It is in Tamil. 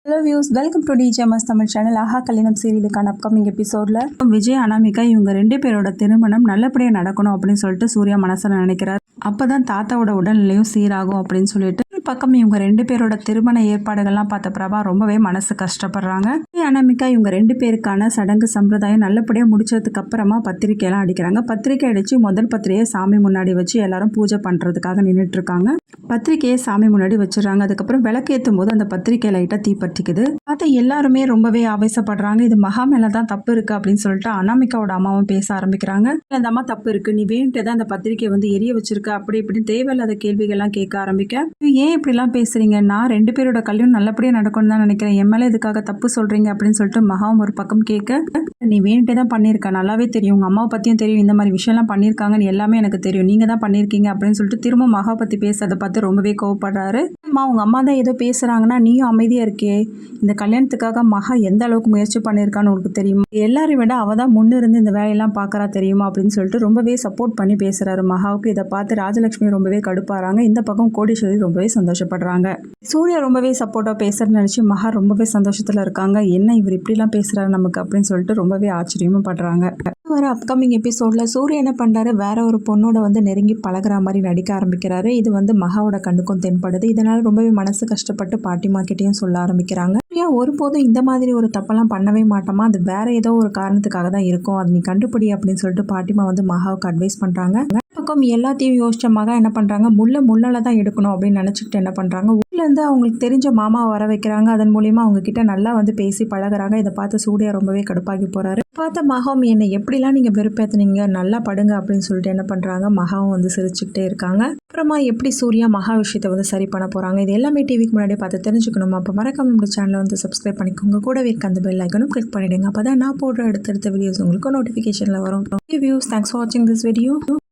Hello views, welcome to DJMS Tamil channel. Aaha Kalyanam சீரியலுக்கான அப்கமிங் எபிசோடில் விஜய் அனாமிகா இவங்க 2 பேரோட திருமணம் நல்லபடியாக நடக்கணும் அப்படின்னு சொல்லிட்டு சூர்யா மனசில் நினைக்கிறார். அப்போ தான் தாத்தாவோட உடல்நிலையும் சீராகும் அப்படின்னு சொல்லிட்டு பக்கம் இவங்க 2 பேரோட திருமண ஏற்பாடுகள்லாம் பார்த்த பிரபா ரொம்பவே மனசு கஷ்டப்படுறாங்க. அனாமிகா இவங்க 2 பேருக்கான சடங்கு சம்பிரதாயம் நல்லபடியாக முடிச்சதுக்கு அப்புறமா பத்திரிக்கையெல்லாம் அடிக்கிறாங்க. பத்திரிக்கை அடித்து முதல் பத்திரிகையை சாமி முன்னாடி வச்சு எல்லாரும் பூஜை பண்ணுறதுக்காக நின்றுட்டு இருக்காங்க. பத்திரிக்கையை சாமி முன்னாடி வச்சிடறாங்க. அதுக்கப்புறம் விளக்கேற்றும் போது அந்த பத்திரிக்கை லைட்டாக தீப்பற்றிக்குது. பார்த்தா எல்லாருமே ரொம்பவே ஆவேசப்படுறாங்க. இது மகா மேலே தான் தப்பு இருக்குது அப்படின்னு சொல்லிட்டு அனாமிகாவோட அம்மாவும் பேச ஆரம்பிக்கிறாங்க. அந்த அம்மா தப்பு இருக்குது, நீ வேண்டிட்டு தான் அந்த பத்திரிக்கையை எரிய வச்சிருக்க அப்படி இப்படின்னு தேவையில்லாத கேள்விகள்லாம் கேட்க ஆரம்பிக்க, ஏன் இப்படிலாம் பேசுறீங்க, நான் 2 பேரோட கல்யாணம் நல்லபடியாக நடக்கணும்னு தான் நினைக்கிறேன், என் மேலே இதுக்காக தப்பு சொல்கிறீங்க அப்படின்னு சொல்லிட்டு மகாவும் ஒரு பக்கம் கேட்க, நீ வேண்டிட்டே தான் பண்ணியிருக்க, நல்லாவே தெரியும், உங்கள் அம்மாவை பற்றியும் தெரியும், இந்த மாதிரி விஷயம்லாம் பண்ணியிருக்காங்கன்னு எல்லாமே எனக்கு தெரியும், நீங்கள் தான் பண்ணியிருக்கீங்க அப்படின்னு சொல்லிட்டு திரும்ப மகா பற்றி பேசுறதை பார்த்து ரொம்பவே கோவப்படுறாரு. அம்மா உங்கள் அம்மா தான் ஏதோ பேசுகிறாங்கன்னா நீயும் அமைதியாக இருக்கே, இந்த கல்யாணத்துக்காக மகா எந்த அளவுக்கு முயற்சி பண்ணியிருக்கான்னு உனக்கு தெரியுமா, எல்லாரையும் விட அவள் தான் முன்னிருந்து இந்த வேலையெல்லாம் பார்க்குறா தெரியுமா அப்படின்னு சொல்லிட்டு ரொம்பவே சப்போர்ட் பண்ணி பேசுகிறாரு மகாவுக்கு. இதை பார்த்து ராஜலட்சுமி ரொம்பவே கடுப்பாகிறாங்க. இந்த பக்கம் கோடீஸ்வரி ரொம்பவே சந்தோஷப்படுறாங்க. சூர்யா ரொம்பவே சப்போர்ட்டாக பேசுறதுன்னு நினச்சி மகா ரொம்பவே சந்தோஷத்தில் இருக்காங்க. என்ன இவர் இப்படிலாம் பேசுகிறாரு நமக்கு அப்படின்னு சொல்லிட்டு ரொம்பவே ஆச்சரியமும் படுறாங்க. வர அப்கமிங் எபிசோடில் சூர்யா என்ன பண்ணுறாரு, வேற ஒரு பொண்ணோட நெருங்கி பழகிற மாதிரி நடிக்க ஆரம்பிக்கிறாரு. இது மகாவோட கண்ணுக்கும் தென்படுது. இதனால் ரொம்பவே மனசு கஷ்டப்பட்டு பாட்டிமா கிட்டேயும் சொல்ல ஆரம்பிக்கிறாங்க, சூர்யா ஒருபோதும் இந்த மாதிரி ஒரு தப்பெல்லாம் பண்ணவே மாட்டோமா, அது வேற ஏதோ ஒரு காரணத்துக்காக தான் இருக்கும், அது நீ கண்டுபிடி அப்படின்னு சொல்லிட்டு பாட்டிமா மகாவுக்கு அட்வைஸ் பண்ணுறாங்க. பக்கம் எல்லாத்தையும் யோசிச்ச மகா என்ன பண்ணுறாங்க, முள்ளால தான் எடுக்கணும் அப்படின்னு நினச்சிக்கிட்டு என்ன பண்ணுறாங்க, ஊர்லேருந்து அவங்களுக்கு தெரிஞ்ச மாமாவை வர வைக்கிறாங்க. அதன் மூலியமாக அவங்க கிட்ட நல்லா பேசி பழகுறாங்க. இதை பார்த்து சூர்யா ரொம்பவே கடுப்பாகி போகிறாரு. பார்த்த மகாவும் என்னை எப்படிலாம் நீங்கள் வெறுப்பேற்றுனீங்க, நல்லா படுங்க அப்படின்னு சொல்லிட்டு என்ன பண்ணுறாங்க, மகாவும் சிரிச்சுக்கிட்டே இருக்காங்க. அப்புறமா எப்படி சூர்யா மகா விஷயத்தை சரி பண்ண போகிறாங்க, இது எல்லாமே டிவிக்கு முன்னாடியே பார்த்து தெரிஞ்சுக்கணும். அப்போ மறக்காம நம்ம சேனலை சப்ஸ்கிரைப் பண்ணிக்கோங்க. கூடவே இருக்க அந்த பெல் ஐக்கனும் கிளிக் பண்ணிவிடுங்க. அப்போ தான் நான் போடுற அடுத்தடுத்த வீடியோஸ் உங்களுக்கு நோட்டிஃபிகேஷனில் வரும். வியூஸ், தேங்க்ஸ் ஃபார் வாட்சிங் திஸ் வீடியோ.